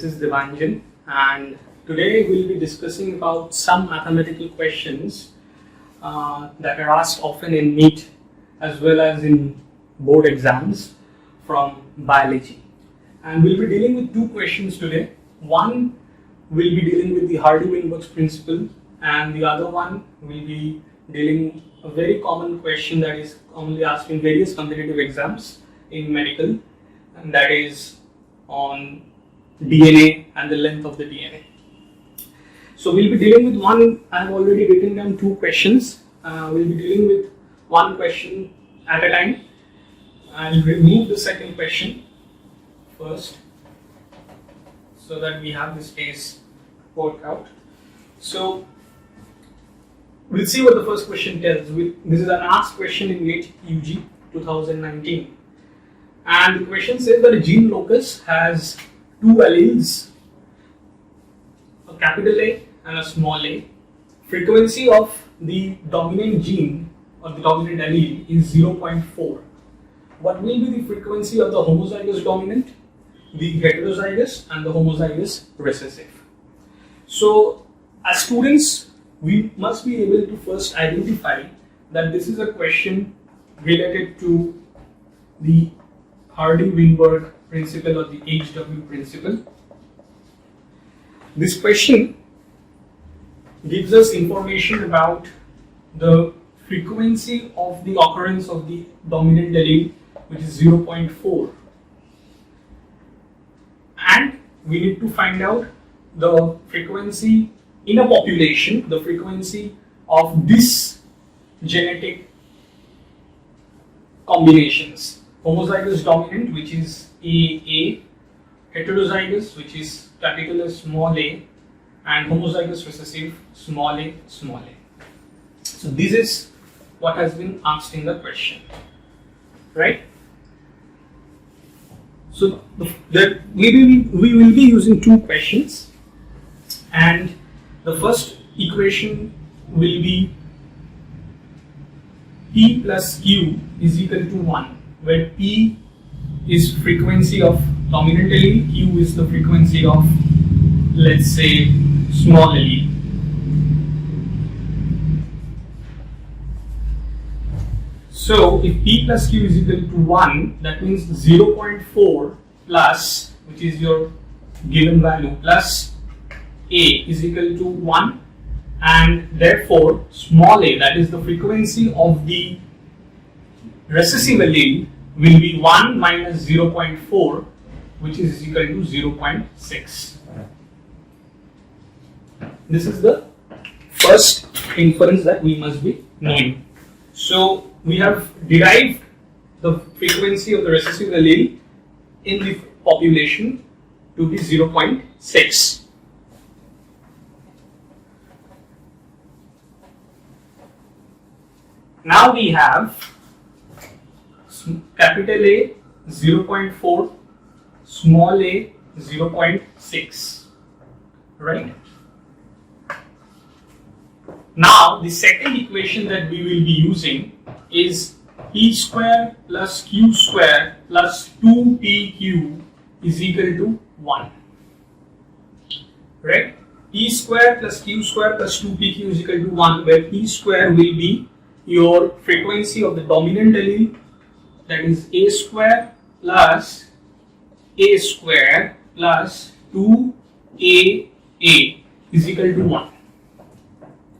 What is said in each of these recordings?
this is Debanjan, and today we'll be discussing about some mathematical questions that are asked often in NEET as well as in board exams from biology. And we'll be dealing with two questions today. One will be dealing with the Hardy-Weinberg's principle, and the other one will be dealing a very common question that is commonly asked in various competitive exams in medical, and that is on DNA and the length of the DNA. So we'll be dealing with one. I have already written down two questions. We'll be dealing with one question at a time. I'll remove the second question first so that we have the space worked out. So we'll see what the first question tells. This is an asked question in NEET UG 2019. And the question says that a gene locus has two alleles, a capital A and a small a. Frequency of the dominant gene or the dominant allele is 0.4. What will be the frequency of the homozygous dominant, the heterozygous, and the homozygous recessive? So, as students, we must be able to first identify that this is a question related to the Hardy-Weinberg principle or the HW principle. This question gives us information about the frequency of the occurrence of the dominant allele, which is 0.4, and we need to find out the frequency in a population, the frequency of this genetic combinations: homozygous dominant, which is AA, heterozygous, which is capital A small a, and homozygous recessive small a small a. So this is what has been asked in the question, right? So we will be using two questions, and the first equation will be P plus Q is equal to 1, where P is frequency of dominant allele, Q is the frequency of, let's say, small allele. So if P plus Q is equal to 1, that means 0.4 plus, which is your given value, plus A is equal to 1, and therefore small a, that is the frequency of the recessive allele, will be 1 minus 0.4, which is equal to 0.6. This is the first inference that we must be knowing. So we have derived the frequency of the recessive allele in the population to be 0.6. Now we have capital A 0.4, small a 0.6, right? Now the second equation that we will be using is P square plus Q square plus 2PQ is equal to 1, right? P square plus Q square plus 2PQ is equal to 1, where P square will be your frequency of the dominant allele, that is A square plus 2AA is equal to 1,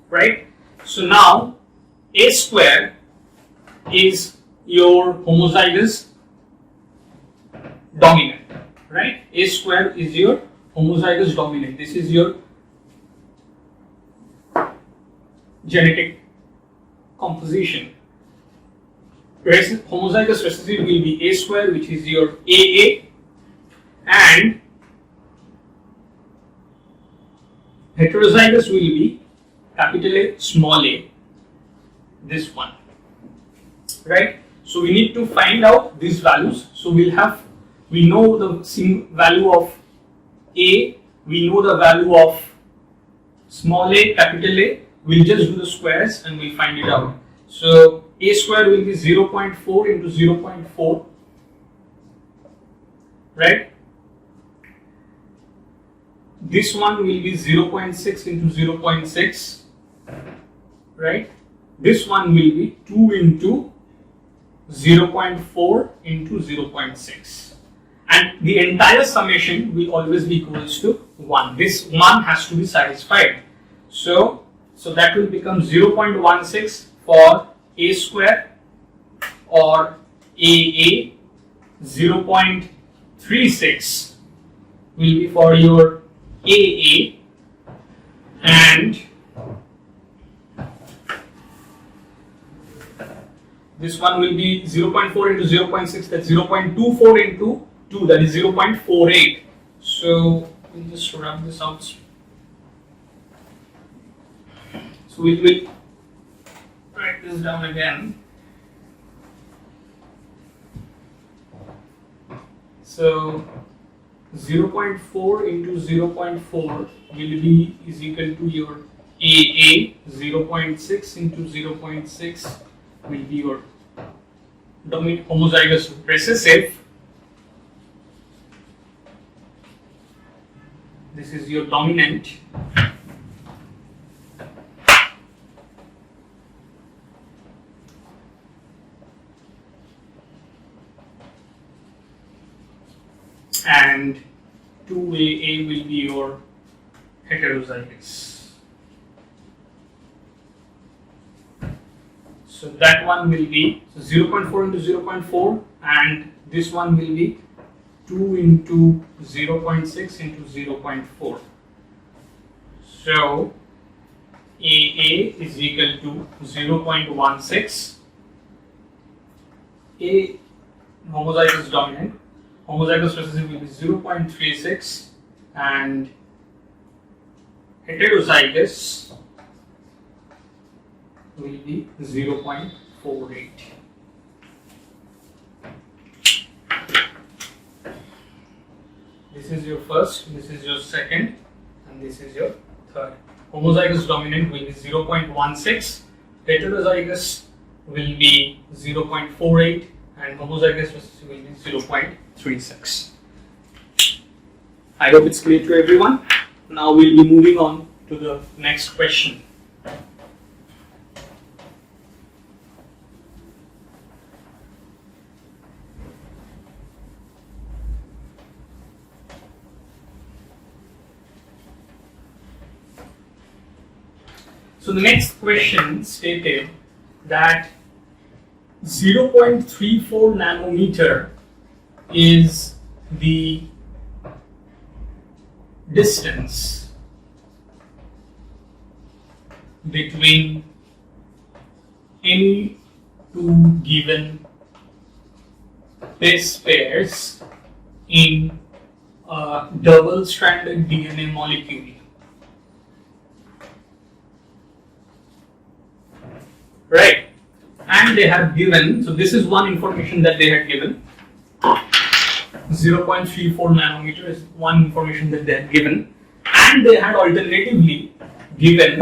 right? So now A square is your homozygous dominant, right? A square is your homozygous dominant. This is your genetic composition. Homozygous recessive will be A square, which is your AA, and heterozygous will be capital A small a, this one, right? So we need to find out these values. So we know the value of A, we know the value of small a, capital A. We'll just do the squares and we'll find it out. So A square will be 0.4 into 0.4, right? this one will be 0.6 into 0.6, right? This one will be 2 into 0.4 into 0.6, and the entire summation will always be equals to 1. This 1 has to be satisfied. So that will become 0.16 for A square, or AA. 0.36 will be for your AA, and this one will be 0.4 into 0.6, that's 0.24 into 2, that is 0.48. So we'll just rub this out. So we will write this down again. So 0.4 into 0.4 will be is equal to your AA. 0.6 into 0.6 will be your homozygous recessive. This is your dominant. And 2AA will be your heterozygous. So that one will be 0.4 into 0.4, and this one will be 2 into 0.6 into 0.4. So AA is equal to 0.16. A homozygous dominant. Homozygous recessive will be 0.36, and heterozygous will be 0.48. This is your first, this is your second, and this is your third. Homozygous dominant will be 0.16, heterozygous will be 0.48, and homozygous recessive will be 0.36. I hope it's clear to everyone. Now we'll be moving on to the next question. So the next question stated that 0.34 nanometer is the distance between any two given base pairs in a double-stranded DNA molecule. Right? And they have given, so this is one information that they had given. 0.34 nanometer is one information that they had given, and they had alternatively given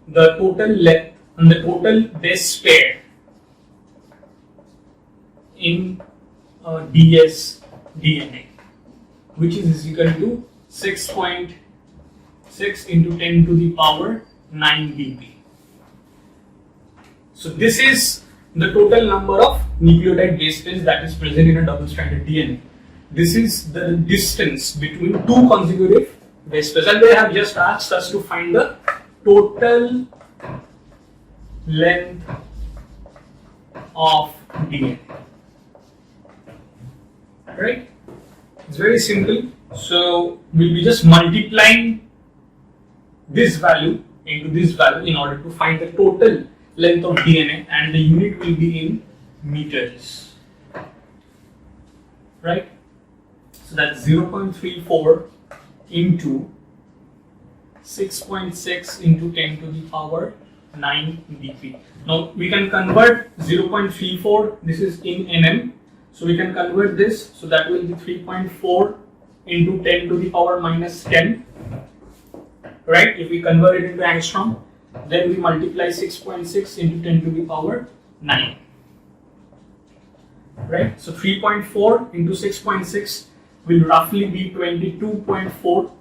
the total length and the total base pair in DS DNA, which is equal to 6.6 into 10 to the power 9 dB. So this is the total number of nucleotide base pairs that is present in a double-stranded DNA. This is the distance between two consecutive base pairs, and they have just asked us to find the total length of DNA. Right? It's very simple. So we'll be just multiplying this value into this value in order to find the total length of DNA, and the unit will be in meters. Right? So that's 0.34 into 6.6 into 10 to the power 9 dp. Now we can convert 0.34, this is in nm, so we can convert this, so that will be 3.4 into 10 to the power minus 10. Right? If we convert it into angstrom, then we multiply 6.6 into 10 to the power 9. Right? So 3.4 into 6.6 will roughly be 22.4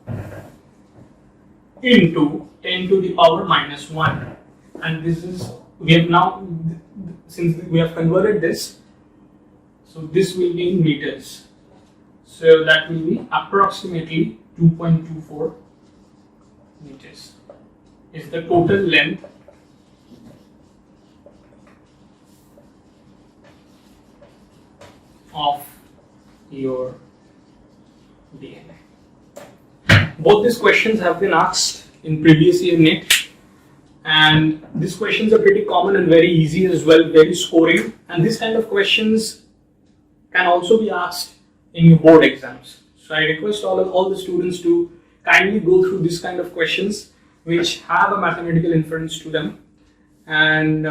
into 10 to the power minus 1. And this is, we have now, since we have converted this, so this will be in meters. So that will be approximately 2.24 meters is the total length of your DNA. Both these questions have been asked in previous year NEET, and these questions are pretty common and very easy as well, very scoring, and this kind of questions can also be asked in your board exams. So I request all the students to kindly go through this kind of questions which have a mathematical inference to them, and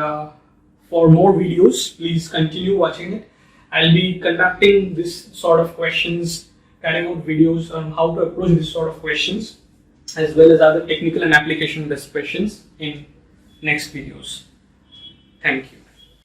for more videos please continue watching it. I'll be conducting this sort of questions, carrying out videos on how to approach this sort of questions, as well as other technical and application based questions in next videos. Thank you.